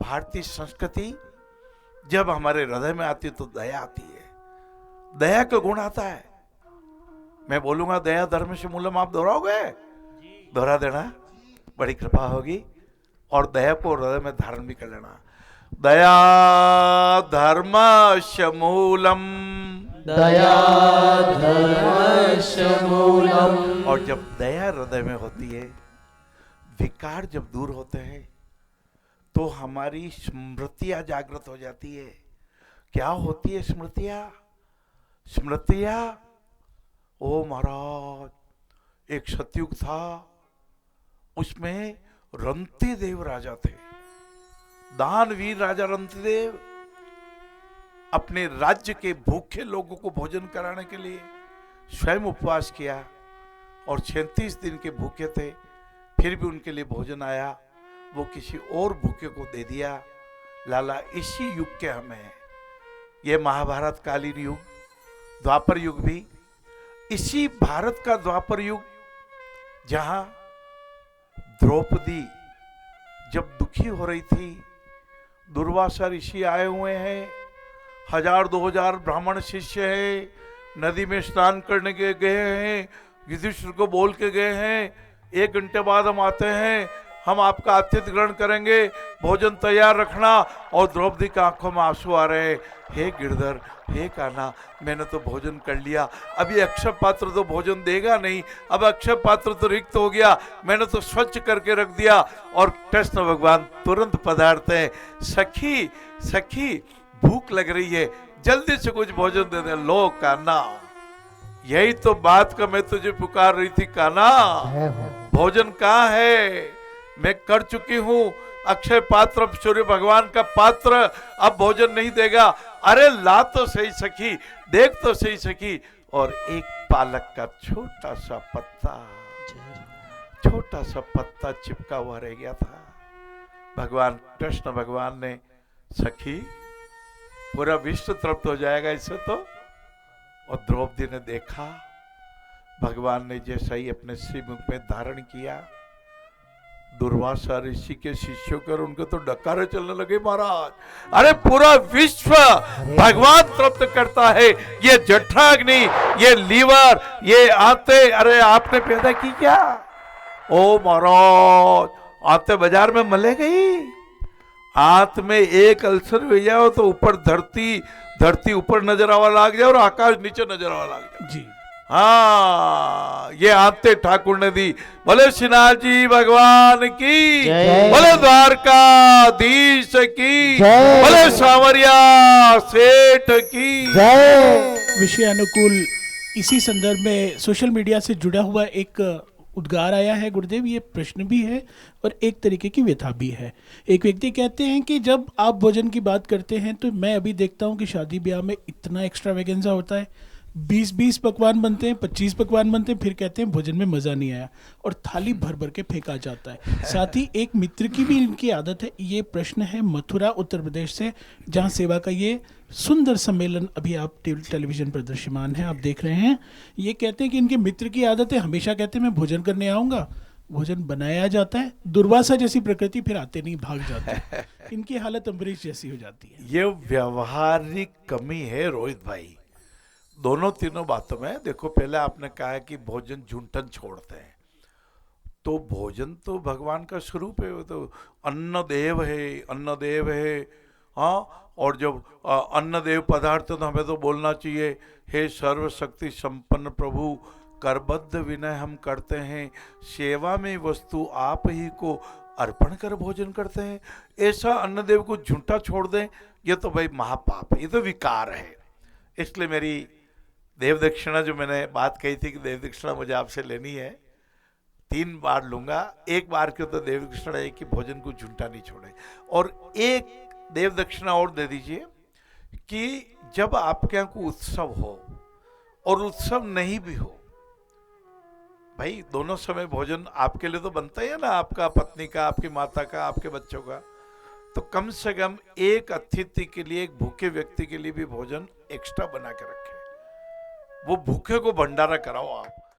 भारतीय संस्कृति जब हमारे हृदय में आती है तो दया आती है, दया का गुण आता है। मैं बोलूंगा दया धर्म से मूलम, आप दोहराओगे? दोहरा देना, बड़ी कृपा होगी। और दया को हृदय में धारण भी कर लेना। दया धर्म मूलम, दया धर्मस्य मूलम। और जब दया हृदय में होती है, विकार जब दूर होते हैं, तो हमारी स्मृतियां जागृत हो जाती है। क्या होती है स्मृतियां? स्मृतियां, ओ महाराज, एक सतयुग था, उसमें रंती देव राजा थे, दानवीर राजा रंती देव। अपने राज्य के भूखे लोगों को भोजन कराने के लिए स्वयं उपवास किया और 36 दिन के भूखे थे, फिर भी उनके लिए भोजन आया, वो किसी और भूखे को दे दिया। लाला, इसी युग के हमें हैं, ये महाभारत कालीन युग, द्वापर युग भी इसी भारत का द्वापर युग, जहां द्रौपदी जब दुखी हो रही थी, दुर्वासा ऋषि आए हुए हैं, 1000-2000 ब्राह्मण शिष्य हैं, नदी में स्नान करने के गए हैं, युधिष्ठिर को बोल के गए हैं 1 घंटे बाद हम आते हैं, हम आपका आतिथ्य ग्रहण करेंगे, भोजन तैयार रखना। और द्रौपदी की आंखों में आंसू आ रहे, हे गिरधर, हे कान्हा, मैंने तो भोजन कर लिया, अभी अक्षय पात्र तो भोजन देगा नहीं, अब अक्षय पात्र तो रिक्त हो गया, मैंने तो स्वच्छ करके रख दिया। और कृष्ण भगवान तुरंत पधारते हैं, सखी सखी भूख लग रही है, जल्दी से कुछ भोजन दे दे। लो कान्हा, यही तो बात का मैं तुझे पुकार रही थी कान्हा, भोजन कहाँ है? मैं कर चुकी हूं, अक्षय पात्र, सूर्य भगवान का पात्र, अब भोजन नहीं देगा। अरे ला तो सही सखी, देख तो सही सखी। और एक पालक का छोटा सा पत्ता चिपका हुआ रह गया था। भगवान कृष्ण भगवान ने, सखी पूरा विश्व तृप्त हो जाएगा इससे तो। और द्रौपदी ने देखा, भगवान ने जैसा ही अपने श्रीमुख में धारण किया, दुर्वासा ऋषि के शिष्यों कर उनके तो डकारे चलने लगे महाराज। अरे पूरा विश्व भगवान तृप्त करता है, ये जठराग्नि, ये लीवर, ये आते, अरे आपने पैदा की क्या? ओ महाराज, आते बाजार में मले गई, आंत में एक अल्सर हो जाओ तो ऊपर धरती ऊपर नजर आवा लग जाए और आकाश नीचे नजर आवा लग जाए जी। हाँ, ये आते ठाकुर ने दी। बोले श्रीनाथ जी भगवान की, बोले द्वारकाधीश की, बोले सांवरिया सेठ की। विषय अनुकूल इसी संदर्भ में सोशल मीडिया से जुड़ा हुआ एक उद्गार आया है गुरुदेव, ये प्रश्न भी है और एक तरीके की व्यथा भी है। एक व्यक्ति कहते हैं कि जब आप भोजन की बात करते हैं तो मैं अभी देखता हूँ कि शादी ब्याह में इतना एक्स्ट्रावेगेंजा होता है, 20-20 पकवान बनते हैं, 25 पकवान बनते हैं, फिर कहते हैं भोजन में मज़ा नहीं आया और थाली भर भर के फेंका जाता है। साथ ही एक मित्र की भी इनकी आदत है। ये प्रश्न है मथुरा उत्तर प्रदेश से, जहाँ सेवा का ये सुंदर सम्मेलन अभी आप टेलीविजन पर दृश्यमान है, आप देख रहे हैं। ये कहते हैं कि इनके मित्र की आदत है, हमेशा कहते हैं मैं भोजन करने आऊँगा, भोजन बनाया जाता है, दुर्वासा जैसी प्रकृति, फिर आते नहीं, भाग जाते हैं। इनकी हालत अम्बरीश जैसी हो जाती है। ये व्यवहारिक कमी है रोहित भाई, दोनों तीनों बातों में। देखो, पहले आपने कहा कि भोजन झूठन छोड़ते हैं, तो भोजन तो भगवान का स्वरूप है, वो तो अन्न देव है, अन्न देव है। हाँ, और जब अन्न देव पदार्थ तो हमें तो बोलना चाहिए, हे सर्वशक्ति संपन्न प्रभु, करबद्ध विनय हम करते हैं, सेवा में वस्तु आप ही को अर्पण कर भोजन करते हैं। ऐसा अन्न देव को झूठा छोड़ दें, ये तो भाई महापाप है, ये तो विकार है। इसलिए मेरी देव दक्षिणा, जो मैंने बात कही थी कि देव दक्षिणा मुझे आपसे लेनी है, 3 बार लूंगा, एक बार क्यों तो देव दक्षिणा है कि भोजन को झूठा नहीं छोड़े। और एक देव दक्षिणा और दे दीजिए कि जब आपके यहाँ कोई उत्सव हो और उत्सव नहीं भी हो, भाई दोनों समय भोजन आपके लिए तो बनता ही है ना, आपका पत्नी का, आपकी माता का, आपके बच्चों का, तो कम से कम एक अतिथि के लिए, एक भूखे व्यक्ति के लिए भी भोजन एक्स्ट्रा बना के रखें। वो भूखे को भंडारा कराओ आप।